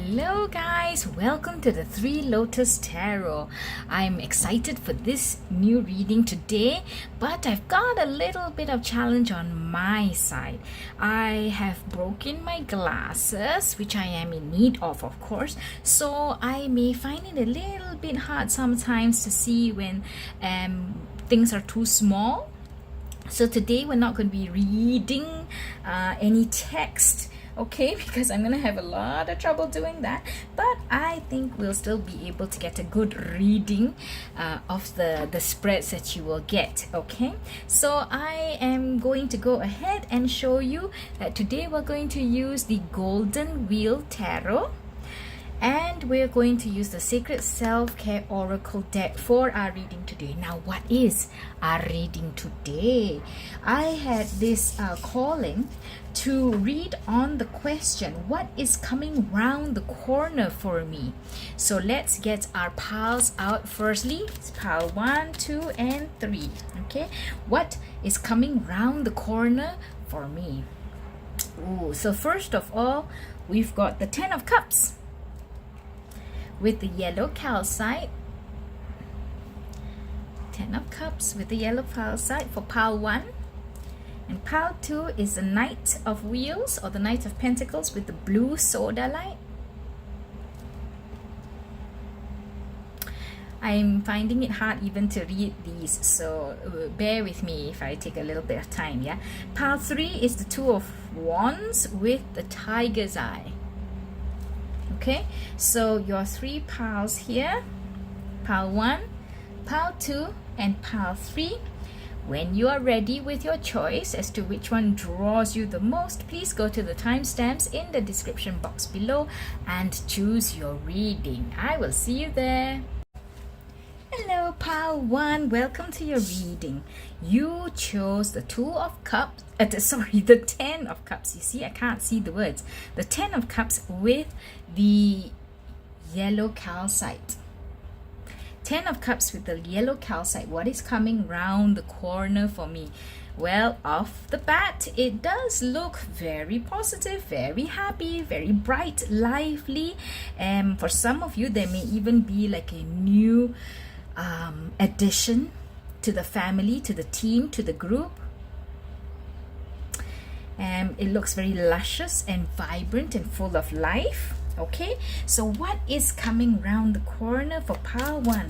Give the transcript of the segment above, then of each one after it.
Hello guys, welcome to the Three Lotus Tarot. I'm excited for this new reading today, but I've got a little bit of challenge on my side. I have broken my glasses, which I am in need of course, so I may find it a little bit hard sometimes to see when things are too small. So today we're not going to be reading any text, okay, because I'm gonna have a lot of trouble doing that, but I think we'll still be able to get a good reading of the spreads that you will get. Okay, so I am going to go ahead and show you that today we're going to use the Golden Wheel Tarot, and we're going to use the Sacred Self-Care Oracle deck for our reading today. Now, what is our reading today? I had this calling to read on the question, what is coming round the corner for me? So let's get our piles out. Firstly, it's pile 1, 2, and 3. Okay, what is coming round the corner for me? Ooh, so first of all, we've got the 10 of Cups with the yellow calcite. 10 of Cups with the yellow calcite for pile 1. And pile 2 is the Knight of Wheels or the Knight of Pentacles with the blue Sodalite. I'm finding it hard even to read these, so bear with me if I take a little bit of time, yeah? Pile 3 is the Two of Wands with the Tiger's Eye. Okay, so your 3 piles here, pile 1, pile 2, and pile 3. When you are ready with your choice as to which one draws you the most, please go to the timestamps in the description box below and choose your reading. I will see you there. Hello pile 1, welcome to your reading. You chose the 2 of Cups, the 10 of Cups. You see, I can't see the words. The 10 of Cups with the yellow calcite. 10 of Cups with the yellow calcite. What is coming round the corner for me? Well, off the bat, it does look very positive, very happy, very bright, lively. And for some of you, there may even be like a new addition to the family, to the team, to the group. It looks very luscious and vibrant and full of life. Okay, so what is coming round the corner for pile 1?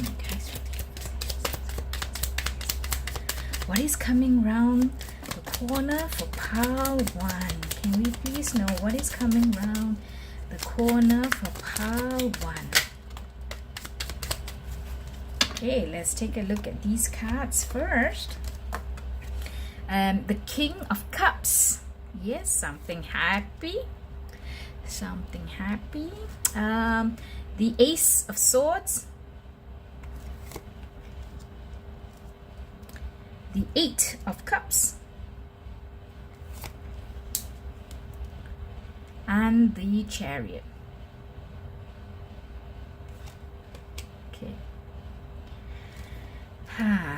What is coming round the corner for pile 1? Can we please know what is coming round the corner for pile 1? Okay, let's take a look at these cards first. The King of Cups. Yes, something happy. Something happy. The Ace of Swords. The 8 of Cups. And the Chariot. Okay.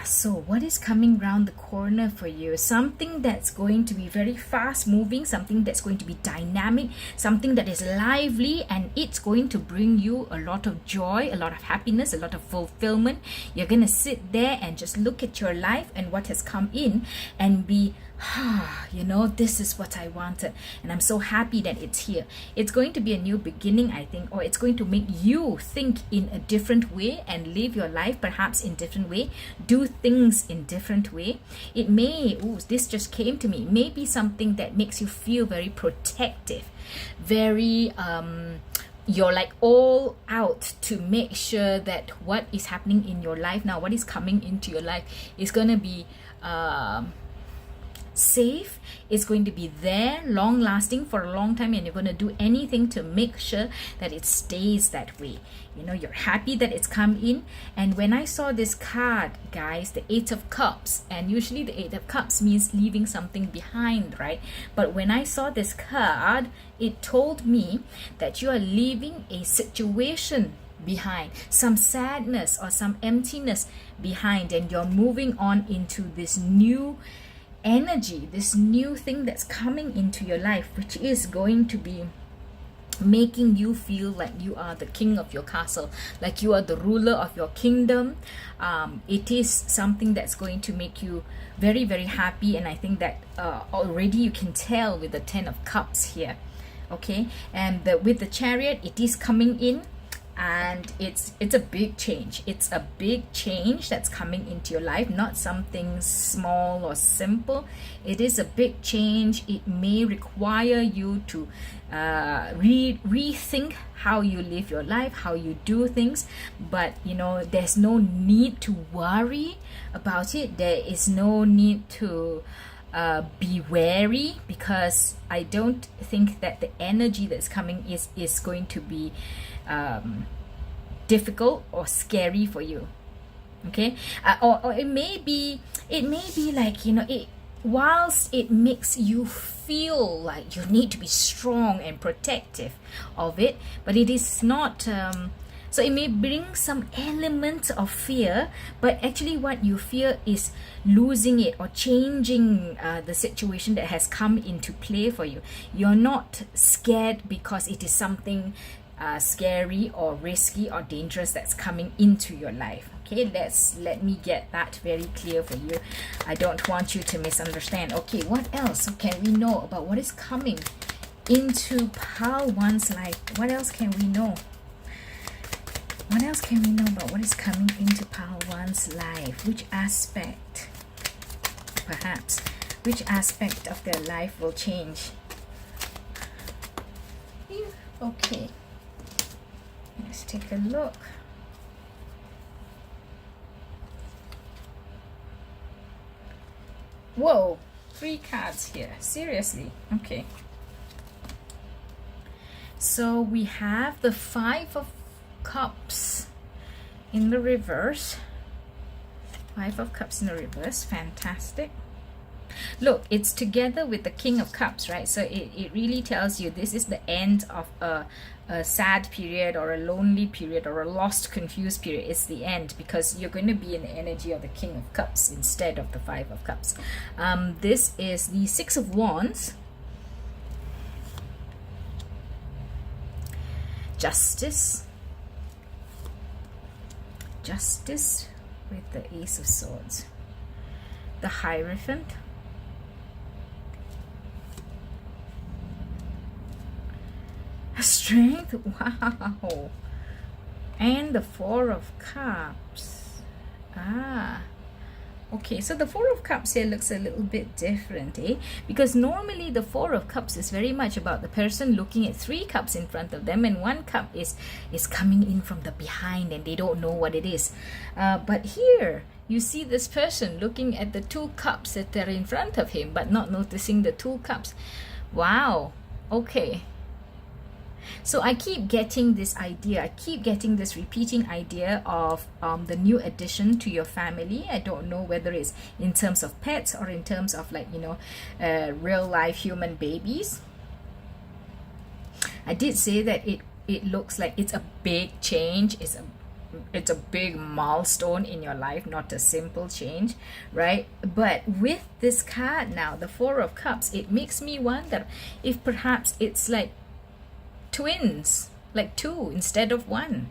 So what is coming round the corner for you? Something that's going to be very fast moving, something that's going to be dynamic, something that is lively, and it's going to bring you a lot of joy, a lot of happiness, a lot of fulfillment. You're going to sit there and just look at your life and what has come in and be, you know, this is what I wanted, and I'm so happy that it's here. It's going to be a new beginning, I think, or it's going to make you think in a different way and live your life perhaps in different way, do things in different way. It may, this just came to me, it may be something that makes you feel very protective, very you're like all out to make sure that what is happening in your life now, what is coming into your life, is going to be safe. It's going to be there, long lasting for a long time, and you're going to do anything to make sure that it stays that way. You know, you're happy that it's come in. And when I saw this card, guys, the 8 of Cups, and usually the 8 of Cups means leaving something behind, right? But when I saw this card, it told me that you are leaving a situation behind, some sadness or some emptiness behind, and you're moving on into this new energy, this new thing that's coming into your life, which is going to be making you feel like you are the king of your castle, like you are the ruler of your kingdom. It is something that's going to make you very, very happy. And I think that already you can tell with the 10 of Cups here. Okay, and with the Chariot, it is coming in, and it's a big change. It's a big change that's coming into your life, not something small or simple. It is a big change. It may require you to rethink how you live your life, how you do things, but there's no need to worry about it. There is no need to be wary, because I don't think that the energy that's coming is going to be difficult or scary for you. Okay, or it may be like, whilst it makes you feel like you need to be strong and protective of it, but it is not. So it may bring some elements of fear, but actually what you fear is losing it or changing the situation that has come into play for you. You're not scared because it is something scary or risky or dangerous that's coming into your life. Okay, let me get that very clear for you. I don't want you to misunderstand. Okay, what else can we know about what is coming into Pile 1's life? What else can we know? What else can we know about what is coming into Pile 1's life? Which aspect, perhaps, which aspect of their life will change? Okay, let's take a look. Whoa, 3 cards here. Seriously? Okay. So we have the 5 of Cups in the reverse. 5 of Cups in the reverse. Fantastic. Look, it's together with the King of Cups, right? So it really tells you this is the end of a sad period, or a lonely period, or a lost, confused period. It's the end, because you're going to be in the energy of the King of Cups instead of the 5 of Cups. This is the 6 of Wands. Justice with the Ace of Swords. The Hierophant. Strength. Wow. And the 4 of Cups. Okay, so the 4 of Cups here looks a little bit different, because normally the 4 of Cups is very much about the person looking at 3 cups in front of them, and 1 cup is coming in from the behind, and they don't know what it is. But here you see this person looking at the 2 cups that are in front of him, but not noticing the 2 cups. Wow. Okay. So I keep getting this idea, I keep getting this repeating idea of the new addition to your family. I don't know whether it's in terms of pets or in terms of, like, real life human babies. I did say that it looks like it's a big change. It's a big milestone in your life, not a simple change, right? But with this card now, the 4 of Cups, it makes me wonder if perhaps it's like twins, like 2 instead of 1,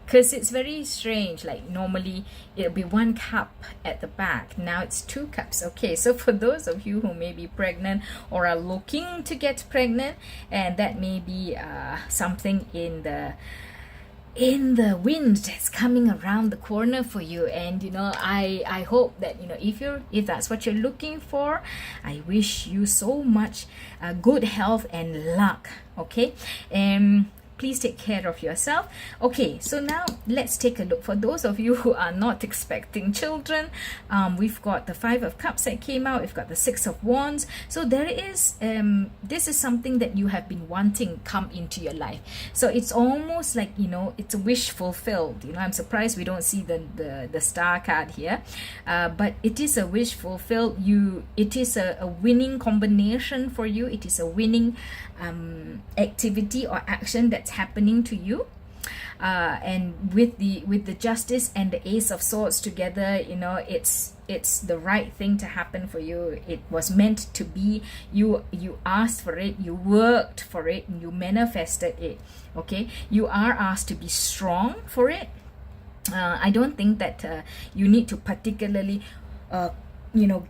because it's very strange. Like, normally it'll be 1 cup at the back, now it's 2 cups. Okay, so for those of you who may be pregnant or are looking to get pregnant, and that may be something in the wind that's coming around the corner for you. And I hope that if that's what you're looking for, I wish you so much good health and luck. Okay, please take care of yourself. Okay, so now let's take a look. For those of you who are not expecting children, we've got the 5 of Cups that came out. We've got the 6 of Wands. So there is this is something that you have been wanting come into your life. So it's almost like, it's a wish fulfilled. I'm surprised we don't see the star card here, but it is a wish fulfilled. It is a winning combination for you. It is a winning activity or action that's happening to you, and with the Justice and the Ace of Swords together, it's the right thing to happen for you. It was meant to be. You asked for it, you worked for it, and you manifested it. Okay, you are asked to be strong for it. I don't think that you need to particularly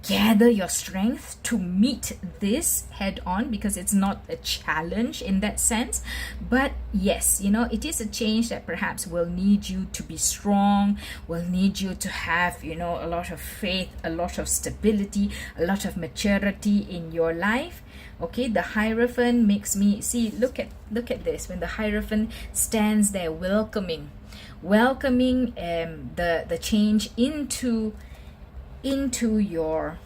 gather your strength to meet this head on, because it's not a challenge in that sense. But yes, it is a change that perhaps will need you to be strong, will need you to have a lot of faith, a lot of stability, a lot of maturity in your life. Okay, the Hierophant makes me see, look at this, when the Hierophant stands there welcoming the change into your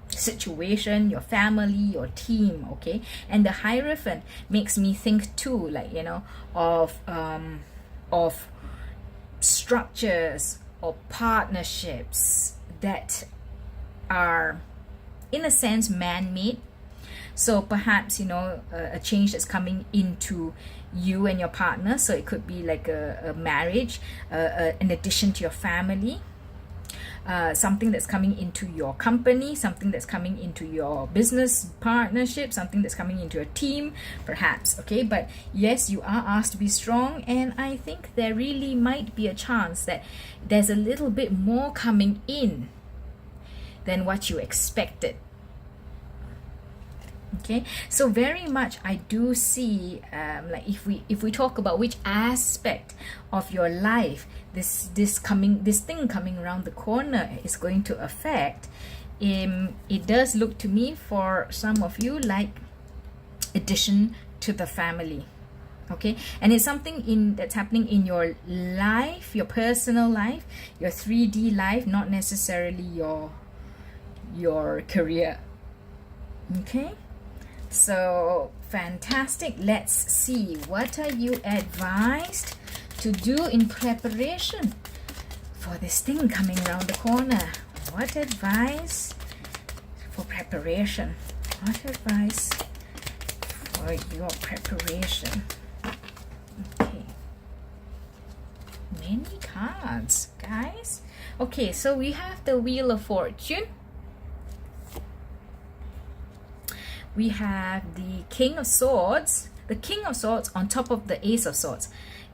situation, your family, your team. Okay, and the Hierophant makes me think too, like of structures or partnerships that are in a sense man-made. So perhaps a change that's coming into you and your partner. So it could be like a marriage, in addition to your family. Something that's coming into your company, something that's coming into your business partnership, something that's coming into a team, perhaps. Okay, but yes, you are asked to be strong, and I think there really might be a chance that there's a little bit more coming in than what you expected. Okay, so very much I do see, like if we talk about which aspect of your life this thing coming around the corner is going to affect, it does look to me for some of you like addition to the family. Okay, and it's something that's happening in your life, your personal life, your 3D life, not necessarily your career. Okay, so fantastic. Let's see, what are you advised to do in preparation for this thing coming around the corner? What advice for preparation? What advice for your preparation? Okay, many cards, guys. Okay, so we have the Wheel of Fortune. We have the King of Swords, the King of Swords on top of the Ace of Swords.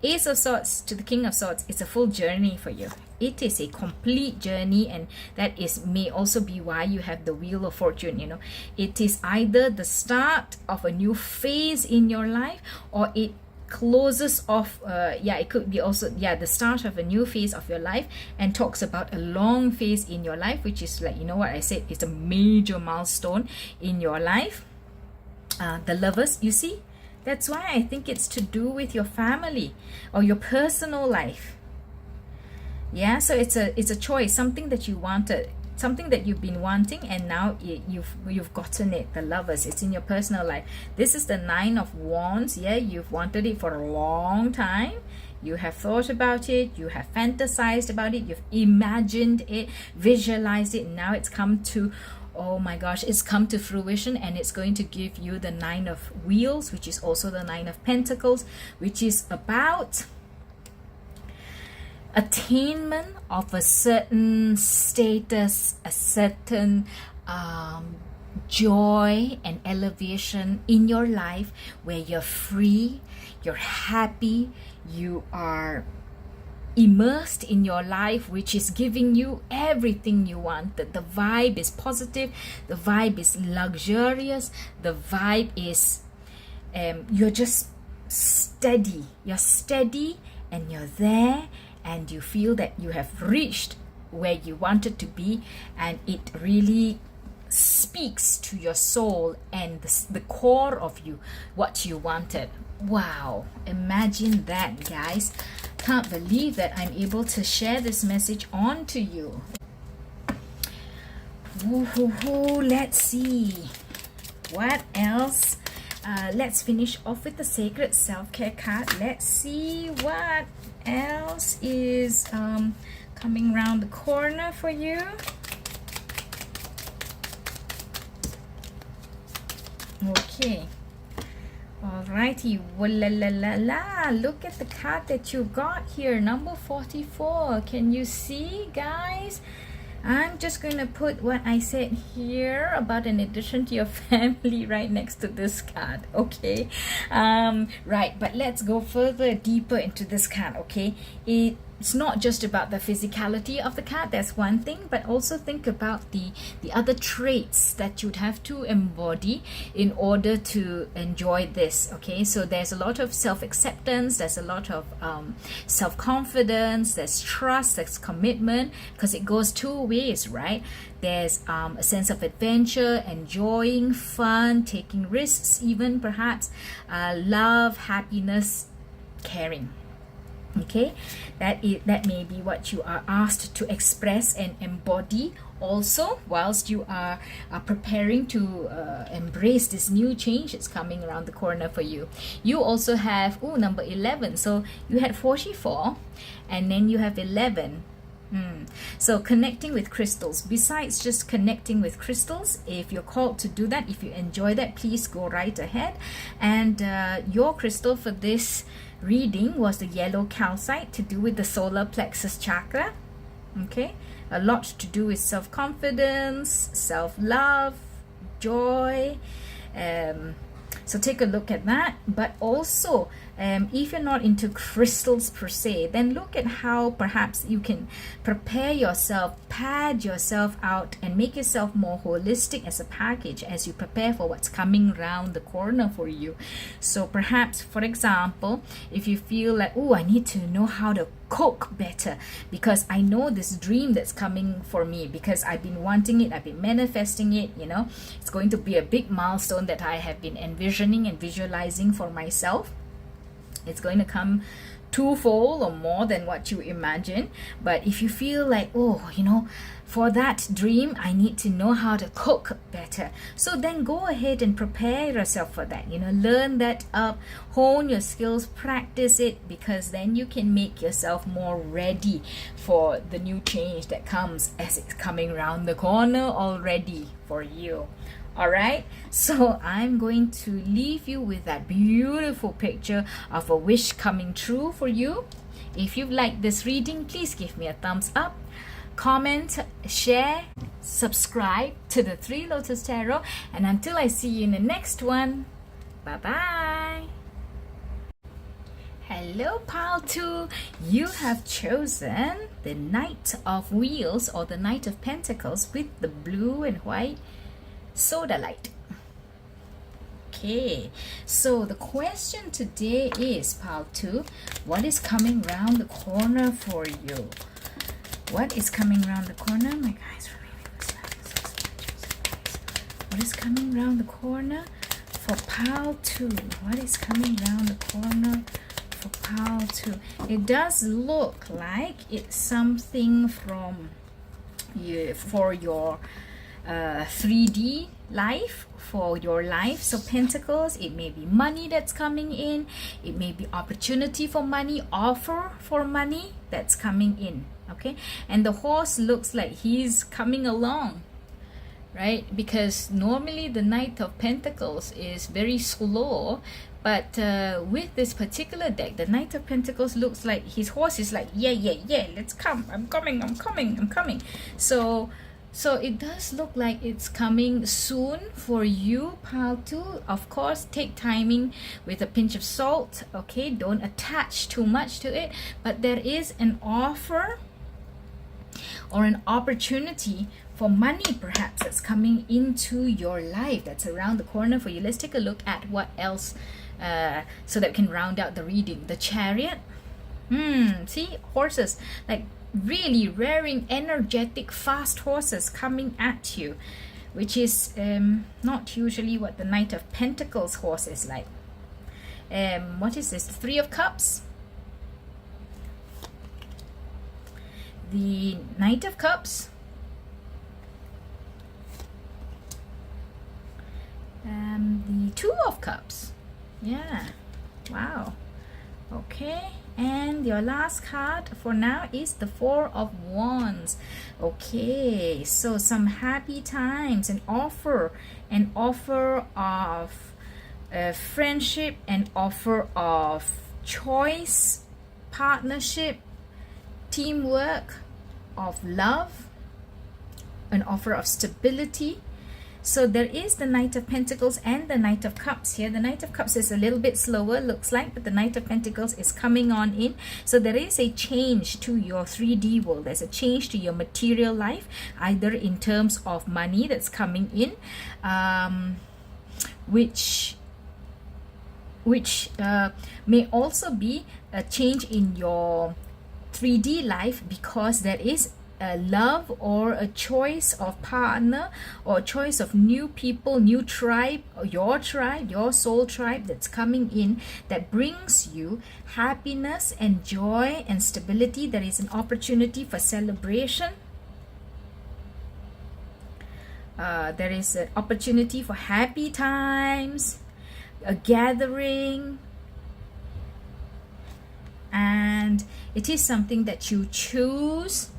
Ace of Swords to the King of Swords, it's a full journey for you. It is a complete journey, and that may also be why you have the Wheel of Fortune. It is either the start of a new phase in your life, or it closes off, it could be also the start of a new phase of your life, and talks about a long phase in your life, which is like, what I said, it's a major milestone in your life. The Lovers, you see, that's why I think it's to do with your family or your personal life. Yeah, so it's a choice, something that you wanted, something that you've been wanting, and now you've gotten it. The Lovers, it's in your personal life. This is the Nine of Wands. Yeah, you've wanted it for a long time. You have thought about it, you have fantasized about it, you've imagined it, visualized it. Now it's come to, oh my gosh, it's come to fruition, and it's going to give you the Nine of Wheels, which is also the Nine of Pentacles, which is about attainment of a certain status, a certain joy and elevation in your life, where you're free, you're happy, you are immersed in your life, which is giving you everything you want. The vibe is positive, the vibe is luxurious, the vibe is you're just steady, and you're there, and you feel that you have reached where you wanted to be, and it really speaks to your soul and the core of you, what you wanted. Wow, imagine that, guys. Can't believe that I'm able to share this message on to you. Let's see what else. Let's finish off with the Sacred Self-Care card. Let's see what else is coming around the corner for you. Okay, alrighty. Look at the card that you got here, number 44. Can you see, guys? I'm just going to put what I said here about an addition to your family right next to this card, okay? Right, but let's go further deeper into this card, okay? It's not just about the physicality of the card, that's one thing, but also think about the other traits that you'd have to embody in order to enjoy this, okay? So there's a lot of self-acceptance, there's a lot of self-confidence, there's trust, there's commitment, because it goes two ways, right? There's a sense of adventure, enjoying fun, taking risks, even perhaps love, happiness, caring. Okay, that may be what you are asked to express and embody also whilst you are preparing to embrace this new change that's coming around the corner for you. You also have number 11, so you had 44 and then you have 11. So connecting with crystals. Besides just connecting with crystals, if you're called to do that, if you enjoy that, please go right ahead. And your crystal for this reading was the yellow calcite, to do with the solar plexus chakra. Okay, a lot to do with self-confidence, self-love, joy. So take a look at that. But also, if you're not into crystals per se, then look at how perhaps you can prepare yourself, pad yourself out, and make yourself more holistic as a package as you prepare for what's coming around the corner for you. So perhaps, for example, if you feel like, I need to know how to cook better because I know this dream that's coming for me, because I've been wanting it, I've been manifesting it, it's going to be a big milestone that I have been envisioning and visualizing for myself. It's going to come twofold or more than what you imagine. But if you feel like, for that dream, I need to know how to cook better. So then go ahead and prepare yourself for that. Learn that up, hone your skills, practice it, because then you can make yourself more ready for the new change that comes as it's coming around the corner already for you. All right, so I'm going to leave you with that beautiful picture of a wish coming true for you. If you've liked this reading, please give me a thumbs up, comment, share, subscribe to the Three Lotus Tarot, and until I see you in the next one, bye-bye. Hello, Pile 2. You have chosen the Knight of Wheels or the Knight of Pentacles with the blue and white Sodalite. Okay, so the question today is, Pile 2, what is coming round the corner for you? What is coming round the corner? My guys, what is coming round the corner for Pile 2? What is coming round the corner for Pile 2? It does look like it's something from you for your 3D life, for your life. So pentacles, it may be money that's coming in, it may be opportunity for money, offer for money that's coming in. Okay, and the horse looks like he's coming along, right? Because normally the Knight of Pentacles is very slow, but with this particular deck, the Knight of Pentacles looks like his horse is like, yeah, let's come, I'm coming. So it does look like it's coming soon for you, Pile 2. Of course, take timing with a pinch of salt, okay? Don't attach too much to it. But there is an offer or an opportunity for money, perhaps, that's coming into your life, that's around the corner for you. Let's take a look at what else so that we can round out the reading. The Chariot. See, horses, like really rearing, energetic, fast horses coming at you, which is not usually what the Knight of Pentacles horse is like. What is this? Three of Cups. The Knight of Cups. The Two of Cups. Yeah. Wow. Okay, and your last card for now is the Four of Wands. Okay, so some happy times, an offer of friendship, an offer of choice, partnership, teamwork, of love. an offer of stability. So there is the Knight of Pentacles and the Knight of Cups here. The Knight of Cups is a little bit slower, looks like, but the Knight of Pentacles is coming on in. So there is a change to your 3D world. There's a change to your material life, either in terms of money that's coming in, which may also be a change in your 3D life, because there is a love or a choice of partner or a choice of new people, new tribe, or your soul tribe that's coming in, that brings you happiness and joy and stability. There is an opportunity for celebration. There is an opportunity for happy times, a gathering, and it is something that you choose.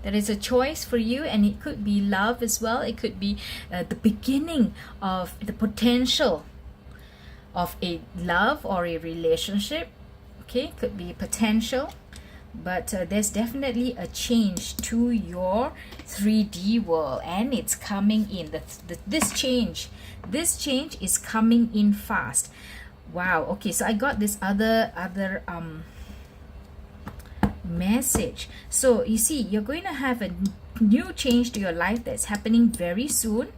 There is a choice for you, and it could be love as well. It could be the beginning of the potential of a love or a relationship. Okay, could be potential, but there's definitely a change to your 3D world, and it's coming in. This change is coming in fast. Wow. Okay, so I got this other message. So you see, you're going to have a new change to your life that's happening very soon.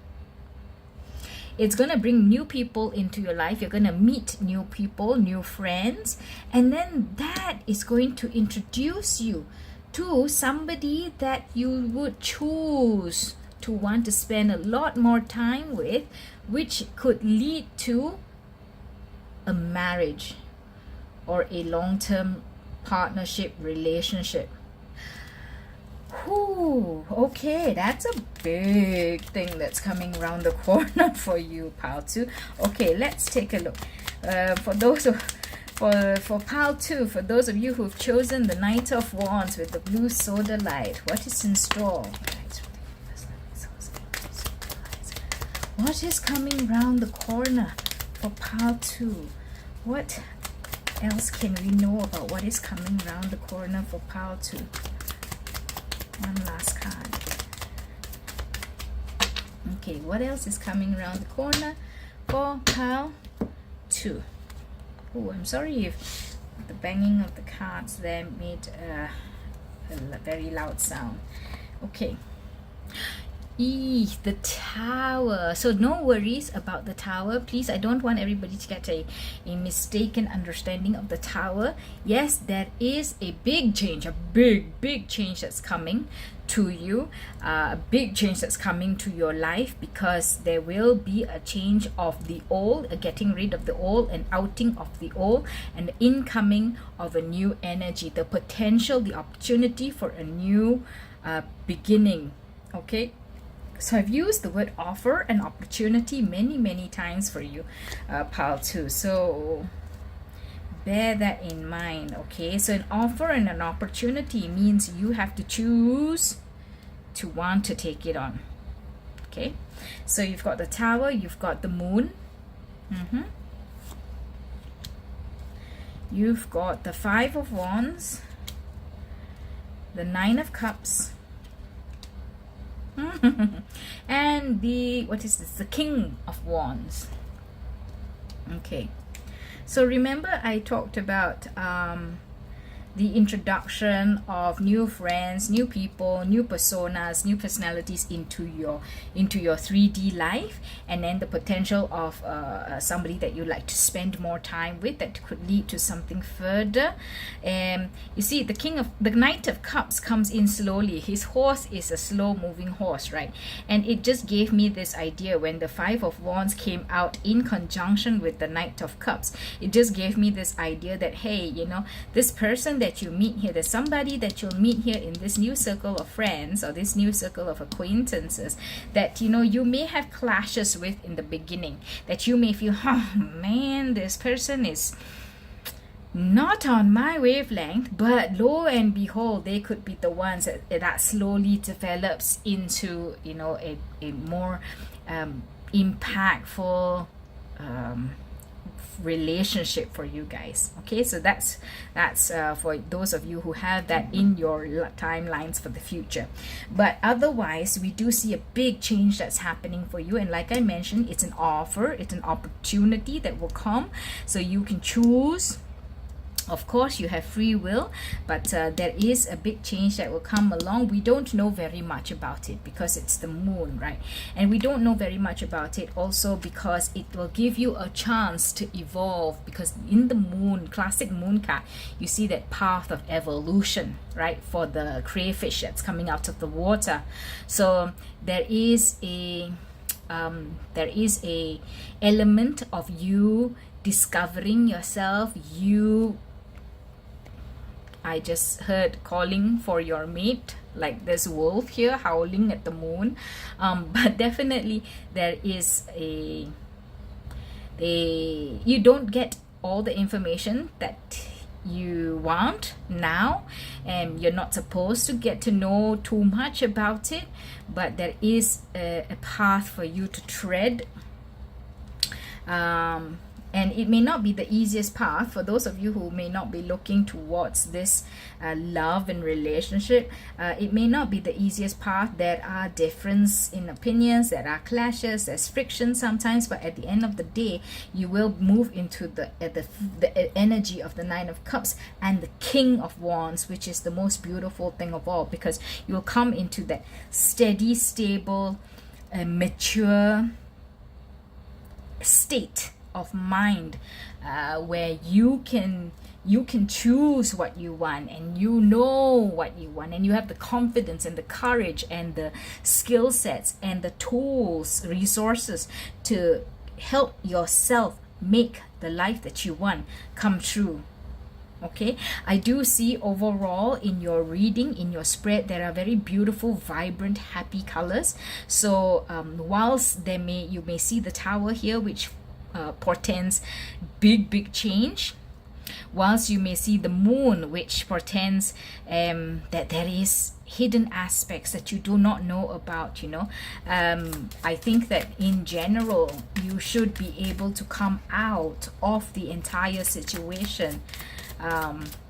It's going to bring new people into your life. You're going to meet new people, new friends, and then that is going to introduce you to somebody that you would choose to want to spend a lot more time with, which could lead to a marriage or a long-term partnership, relationship. Whew, okay, that's a big thing that's coming around the corner for you, Pile 2. Okay, let's take a look. For Pile 2, for those of you who've chosen the Knight of Wands with the blue Sodalite, what is in store? What is coming around the corner for Pile 2? What else can we know about what is coming around the corner for Pile 2? One last card. Okay, what else is coming around the corner for Pile 2? Oh, I'm sorry if the banging of the cards there made a very loud sound. Okay. The Tower. So no worries about the Tower. Please, I don't want everybody to get a mistaken understanding of the Tower. Yes, there is a big change, a big change that's coming to you, a big change that's coming to your life, because there will be a change of the old, a getting rid of the old, an outing of the old, and the incoming of a new energy, the potential, the opportunity for a new beginning. Okay, so I've used the word offer and opportunity many times for you, Pile 2. So bear that in mind. Okay, so an offer and an opportunity means you have to choose to want to take it on. Okay, so you've got the Tower, you've got the Moon, you've got the Five of Wands, the Nine of Cups, and the King of Wands. Okay, so remember I talked about the introduction of new friends, new people, new personas, new personalities into your 3D life, and then the potential of somebody that you like to spend more time with, that could lead to something further. You see, the Knight of Cups comes in slowly. His horse is a slow moving horse, right? And it just gave me this idea when the Five of Wands came out in conjunction with the Knight of Cups. It just gave me this idea that, hey, you know, this person that you meet here, there's somebody that you'll meet here in this new circle of friends or this new circle of acquaintances that, you know, you may have clashes with in the beginning, that you may feel, oh man, this person is not on my wavelength, but lo and behold, they could be the ones that slowly develops into, you know, a more impactful relationship for you guys. Okay, so that's for those of you who have that in your timelines for the future. But otherwise, we do see a big change that's happening for you, and like I mentioned, it's an offer, it's an opportunity that will come, so you can choose. Of course, you have free will, but there is a big change that will come along. We don't know very much about it because it's the moon, right? And we don't know very much about it also because it will give you a chance to evolve, because in the moon, classic moon card, you see that path of evolution, right? For the crayfish that's coming out of the water. So there is a element of you discovering yourself. I just heard calling for your mate, like there's a wolf here howling at the moon. But definitely there is you don't get all the information that you want now, and you're not supposed to get to know too much about it, but there is a path for you to tread. And it may not be the easiest path for those of you who may not be looking towards this love and relationship. It may not be the easiest path. There are differences in opinions, there are clashes, there's friction sometimes, but at the end of the day, you will move into the energy of the Nine of Cups and the King of Wands, which is the most beautiful thing of all, because you will come into that steady, stable, mature state of mind, where you can choose what you want, and you know what you want, and you have the confidence and the courage and the skill sets and the tools, resources to help yourself make the life that you want come true. Okay, I do see overall in your reading, in your spread, there are very beautiful, vibrant, happy colors. So whilst you may see the Tower here, which portends big change, whilst you may see the Moon, which portends that there is hidden aspects that you do not know about, I think that in general you should be able to come out of the entire situation,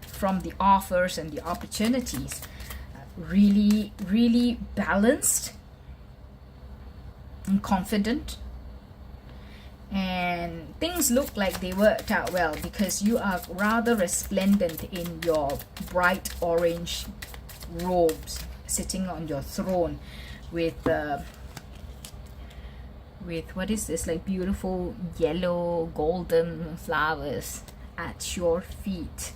from the offers and the opportunities, really balanced and confident. And things look like they worked out well, because you are rather resplendent in your bright orange robes, sitting on your throne with what is this, like beautiful yellow golden flowers at your feet.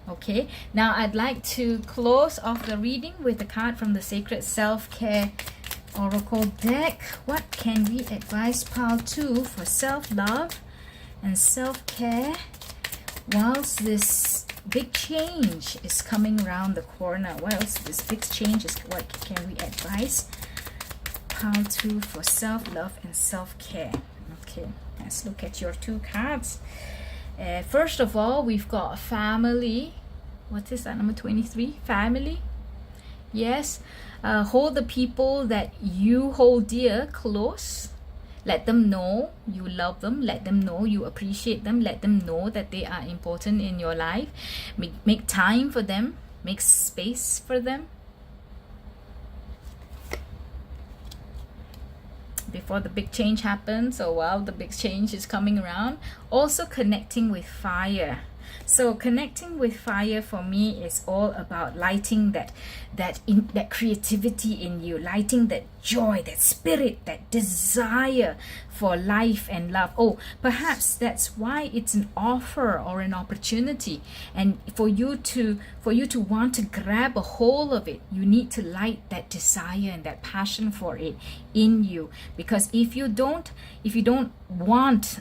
Okay, now I'd like to close off the reading with a card from the Sacred Self-Care Oracle deck. What can we advise Pile 2 for self-love and self-care whilst this big change is coming around the corner? Whilst this big change is, what can we advise Pile 2 for self-love and self-care? Okay, let's look at your two cards. First of all, we've got family. What is that, number 23? Family. Yes. Hold the people that you hold dear close. Let them know you love them. Let them know you appreciate them. Let them know that they are important in your life. Make time for them. Make space for them. Before the big change happens, or while the big change is coming around. Also connecting with fire. So connecting with fire for me is all about lighting that creativity in you, lighting that joy, that spirit, that desire for life and love. Oh, perhaps that's why it's an offer or an opportunity, and for you to want to grab a hold of it, you need to light that desire and that passion for it in you. Because if you don't want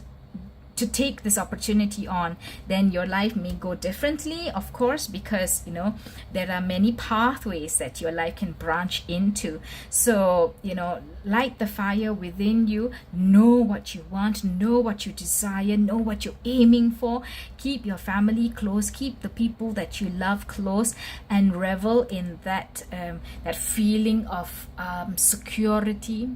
to take this opportunity on, then your life may go differently, of course, because there are many pathways that your life can branch into. So light the fire within you. Know what you want, know what you desire, know what you're aiming for. Keep your family close, keep the people that you love close, and revel in that feeling of security,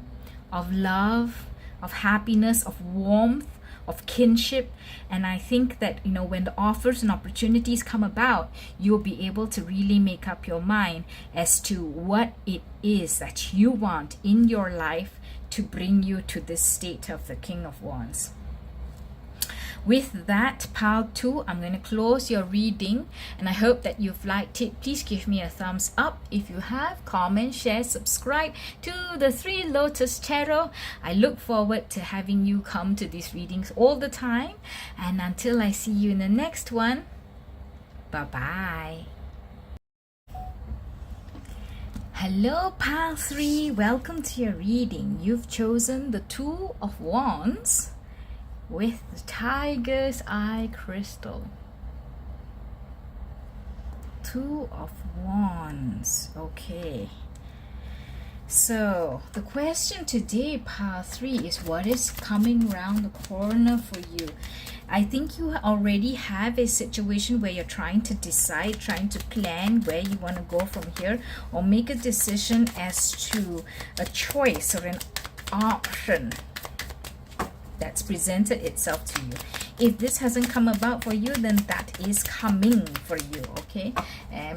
of love, of happiness, of warmth, of kinship. And I think that, you know, when the offers and opportunities come about, you'll be able to really make up your mind as to what it is that you want in your life to bring you to this state of the King of Wands. With that, pile 2, I'm going to close your reading, and I hope that you've liked it. Please give me a thumbs up if you have. Comment, share, subscribe to the 3 Lotus Tarot. I look forward to having you come to these readings all the time. And until I see you in the next one, bye-bye. Hello, pile 3. Welcome to your reading. You've chosen the 2 of Wands with the Tiger's Eye crystal. 2 of Wands. Okay. So the question today, pile 3, is what is coming around the corner for you? I think you already have a situation where you're trying to decide, trying to plan where you want to go from here, or make a decision as to a choice or an option that's presented itself to you. If this hasn't come about for you, then that is coming for you. Okay,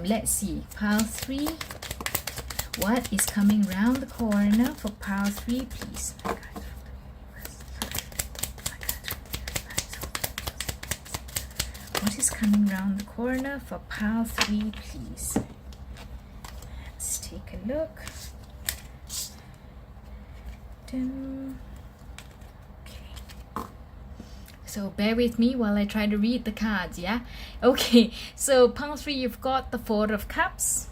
let's see, pile 3, what is coming around the corner for pile 3, please? What is coming around the corner for pile 3, please? Let's take a look. Dun. So bear with me while I try to read the cards, yeah? Okay, so pile 3, you've got the 4 of Cups.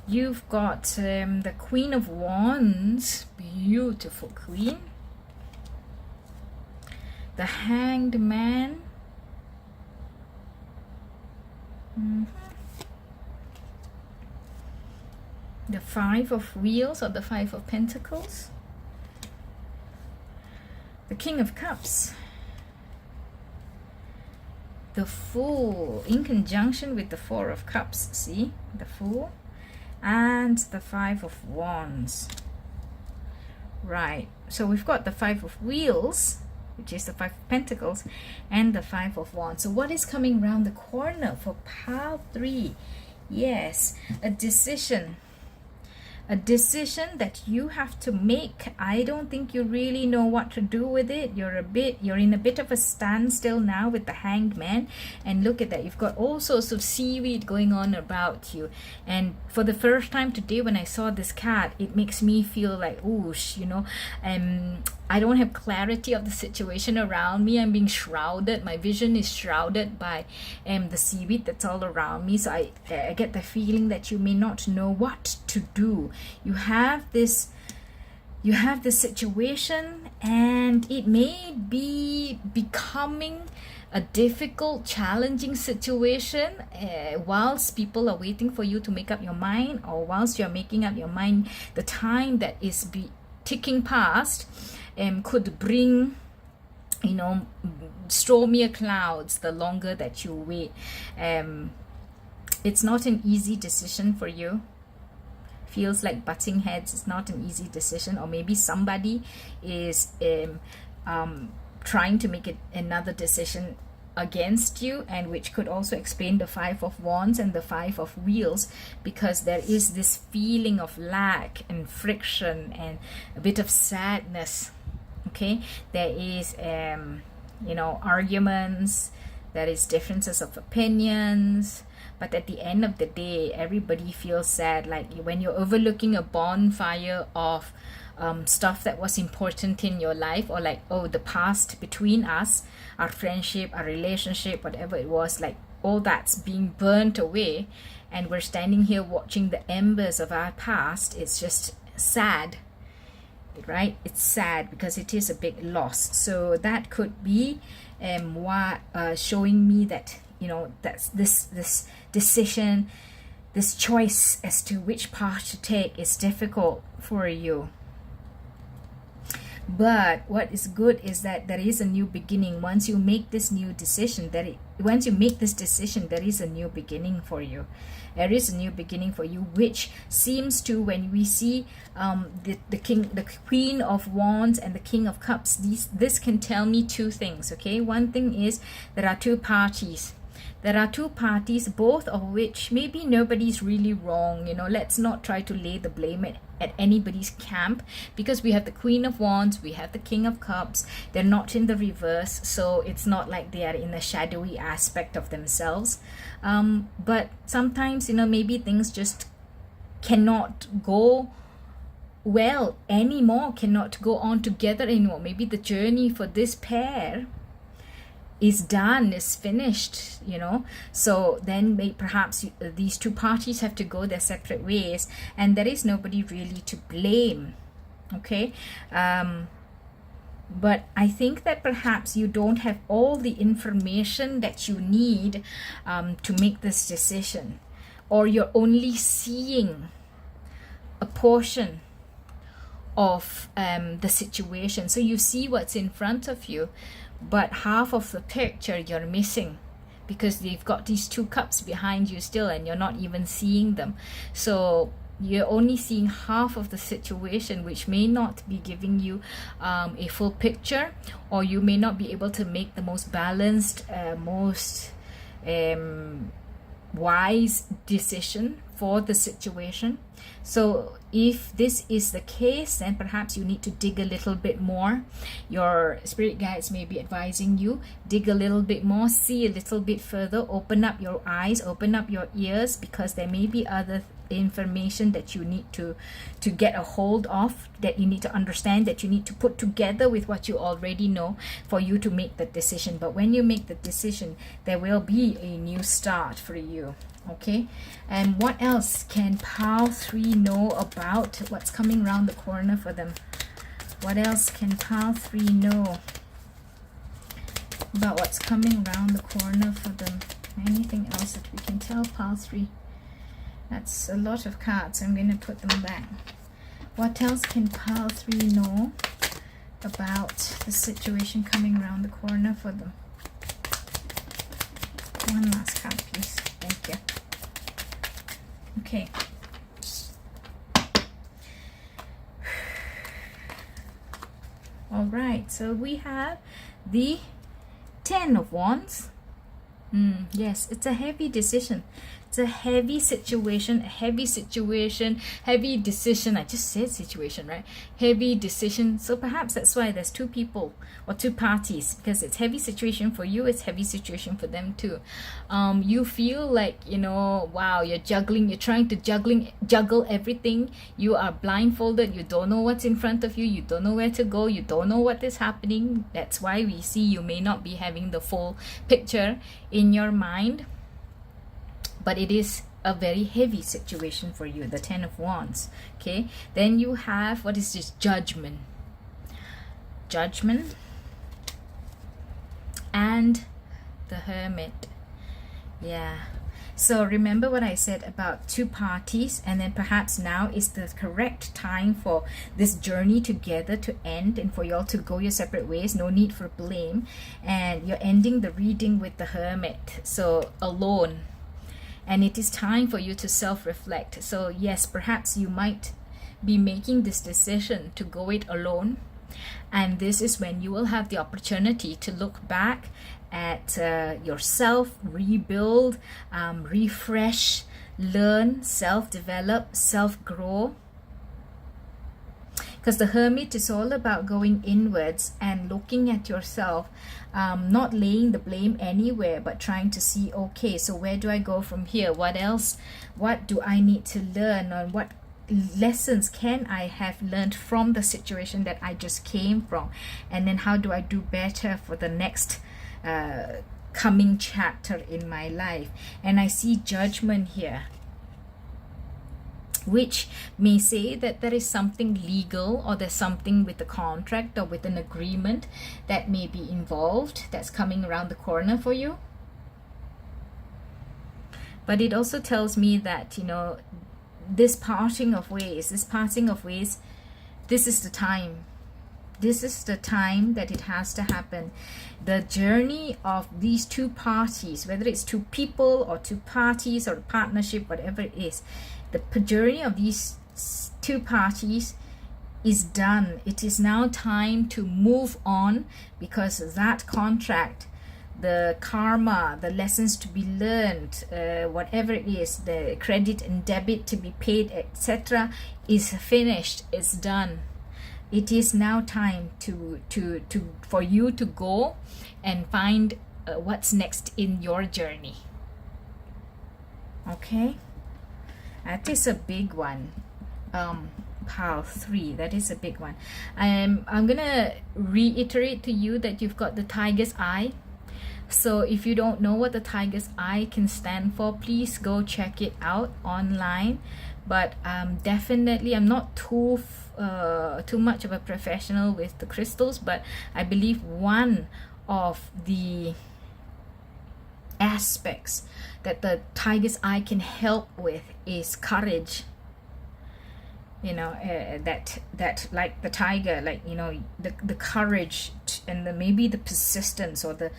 You've got the Queen of Wands, beautiful Queen. The Hanged Man. The 5 of Wheels, or the 5 of Pentacles. The King of Cups, the Fool, in conjunction with the 4 of Cups, see, the Fool, and the 5 of Wands. Right, so we've got the 5 of Wheels, which is the 5 of Pentacles, and the 5 of Wands. So what is coming around the corner for pile 3? Yes, a decision. A decision that you have to make. I don't think you really know what to do with it. You're in a bit of a standstill now with the Hanged Man. And look at that, you've got all sorts of seaweed going on about you. And for the first time today, when I saw this card, it makes me feel like, whoosh, you know, I don't have clarity of the situation around me. I'm being shrouded. My vision is shrouded by the seaweed that's all around me. So I get the feeling that you may not know what to do. You have this situation, and it may be becoming a difficult, challenging situation whilst people are waiting for you to make up your mind, or whilst you're making up your mind. The time that is ticking past could bring, you know, stormier clouds the longer that you wait. It's not an easy decision for you. Feels like butting heads. Is not an easy decision, or maybe somebody is trying to make another decision against you, and which could also explain the 5 of Wands and the 5 of Wheels, because there is this feeling of lack and friction and a bit of sadness. Okay, there is you know, arguments, there is differences of opinions, but at the end of the day, everybody feels sad. Like when you're overlooking a bonfire of stuff that was important in your life, or like, oh, the past between us, our friendship, our relationship, whatever it was, like all that's being burnt away, and we're standing here watching the embers of our past. It's just sad, right? It's sad because it is a big loss. So that could be showing me that, you know, that's this decision, this choice as to which path to take is difficult for you. But what is good is that there is a new beginning. Once you make this new decision, that it once you make this decision, there is a new beginning for you. There is a new beginning for you, which seems to, when we see the Queen of Wands and the King of Cups, this can tell me two things, okay? One thing is there are two parties. There are two parties, both of which maybe nobody's really wrong. You know, let's not try to lay the blame at anybody's camp, because we have the Queen of Wands, we have the King of Cups. They're not in the reverse, so it's not like they are in a shadowy aspect of themselves. But sometimes, you know, maybe things just cannot go well anymore, cannot go on together anymore. Maybe the journey for this pair is done, is finished, you know. So then perhaps these two parties have to go their separate ways, and there is nobody really to blame, okay? But I think that perhaps you don't have all the information that you need to make this decision, or you're only seeing a portion of the situation. So you see what's in front of you, but half of the picture you're missing, because they've got these two cups behind you still, and you're not even seeing them. So you're only seeing half of the situation, which may not be giving you a full picture, or you may not be able to make the most balanced, most wise decision for the situation. So if this is the case, then perhaps you need to dig a little bit more. Your spirit guides may be advising you, dig a little bit more, see a little bit further, open up your eyes, open up your ears, because there may be other information that you need to get a hold of, that you need to understand, that you need to put together with what you already know for you to make the decision. But when you make the decision, there will be a new start for you, okay? And what else can pile 3 know about what's coming around the corner for them? What else can pile 3 know about what's coming around the corner for them? Anything else that we can tell pile 3? That's a lot of cards. I'm going to put them back. What else can pile 3 know about the situation coming around the corner for them? One last card, please. Thank you. Okay. All right. So we have the 10 of Wands. Yes, it's a heavy decision. It's a heavy situation, heavy decision. I just said situation, right? Heavy decision. So perhaps that's why there's 2 people or 2 parties, because it's heavy situation for you, it's heavy situation for them too. You feel like, you know, wow, you're juggling, you're trying to juggle everything. You are blindfolded, you don't know what's in front of you, you don't know where to go, you don't know what is happening. That's why we see you may not be having the full picture in your mind. But it is a very heavy situation for you, the 10 of Wands, okay? Then you have, what is this? Judgment. Judgment. And the Hermit. Yeah. So remember what I said about 2 parties, and then perhaps now is the correct time for this journey together to end, and for y'all to go your separate ways. No need for blame. And you're ending the reading with the Hermit. So alone. And it is time for you to self-reflect. So yes, perhaps you might be making this decision to go it alone. And this is when you will have the opportunity to look back at yourself, rebuild, refresh, learn, self-develop, self-grow. Because the Hermit is all about going inwards and looking at yourself, not laying the blame anywhere, but trying to see, okay, so where do I go from here? What else? What do I need to learn? Or what lessons can I have learned from the situation that I just came from? And then how do I do better for the next coming chapter in my life? And I see Judgment here, which may say that there is something legal, or there's something with a contract or with an agreement that may be involved that's coming around the corner for you. But it also tells me that, you know, this parting of ways, this is the time. This is the time that it has to happen. The journey of these two parties, whether it's two people or two parties or a partnership, whatever it is, the journey of these two parties is done. It is now time to move on, because that contract, the karma, the lessons to be learned, whatever it is, the credit and debit to be paid, etc., is finished. It's done. It is now time for you to go and find what's next in your journey. Okay, that is a big one. Pile 3, that is a big one. I'm gonna reiterate to you that you've got the tiger's eye. So if you don't know what the tiger's eye can stand for, please go check it out online. But definitely, I'm not too much of a professional with the crystals, but I believe one of the aspects that the tiger's eye can help with is courage. You know, that like the tiger, like, you know, the courage and maybe the persistence or the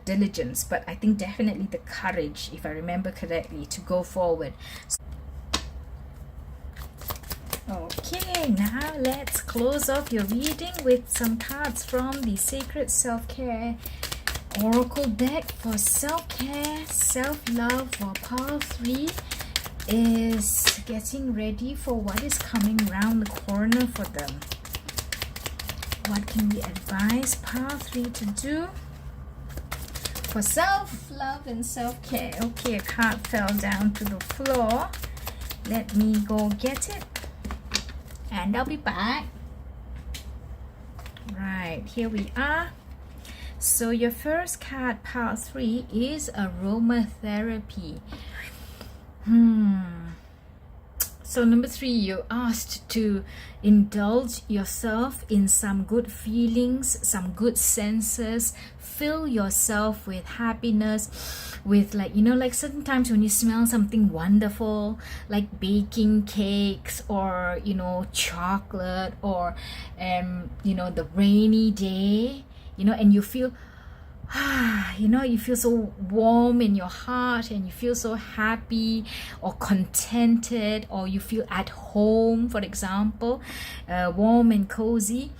diligence, but I think definitely the courage, if I remember correctly, to go forward. Okay, now let's close off your reading with some cards from the Sacred Self-Care Oracle deck for self-care, self-love, for pile 3 is getting ready for what is coming around the corner for them. What can we advise pile 3 to do for self-love and self-care? Okay, a card fell down to the floor. Let me go get it, and I'll be back. Right, here we are. So your first card, pile 3, is aromatherapy. So number 3, you're asked to indulge yourself in some good feelings, some good senses. Fill yourself with happiness, with, like, you know, like certain times when you smell something wonderful, like baking cakes, or, you know, chocolate, or you know, the rainy day, you know, and you feel you know, you feel so warm in your heart, and you feel so happy or contented, or you feel at home, for example, warm and cozy.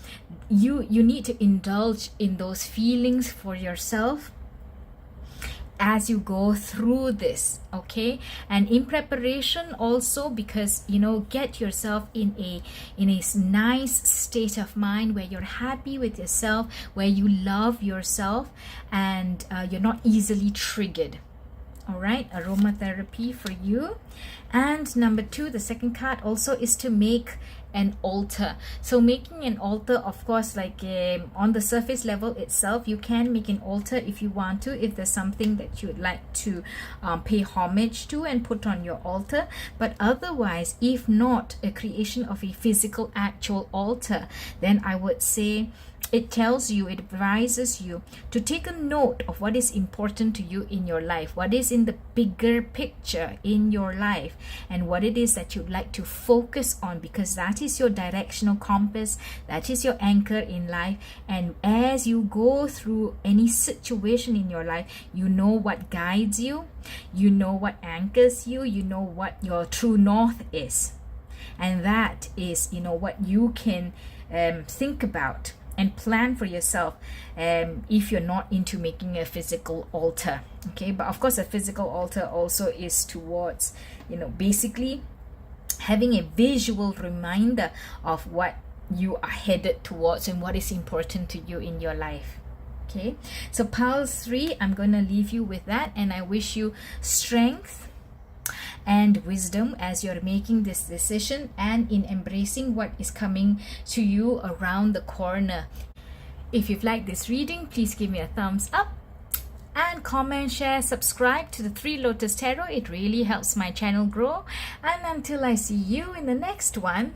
You need to indulge in those feelings for yourself as you go through this, okay? And in preparation also, because, you know, get yourself in a nice state of mind where you're happy with yourself, where you love yourself, and you're not easily triggered. All right, aromatherapy for you. And number 2, the second card also is to make an altar. So making an altar, of course, like on the surface level itself, you can make an altar if you want to, if there's something that you would like to pay homage to and put on your altar. But otherwise, if not a creation of a physical actual altar, then I would say it tells you, it advises you to take a note of what is important to you in your life, what is in the bigger picture in your life, and what it is that you'd like to focus on, because that is your directional compass, that is your anchor in life. And as you go through any situation in your life, you know what guides you, you know what anchors you, you know what your true north is. And that is, you know, what you can think about and plan for yourself if you're not into making a physical altar. Okay, but of course a physical altar also is towards, you know, basically having a visual reminder of what you are headed towards and what is important to you in your life. Okay, so pile 3, I'm going to leave you with that, and I wish you strength and wisdom as you're making this decision and in embracing what is coming to you around the corner. If you've liked this reading, please give me a thumbs up and comment, share, subscribe to the 3 Lotus Tarot. It really helps my channel grow. And until I see you in the next one,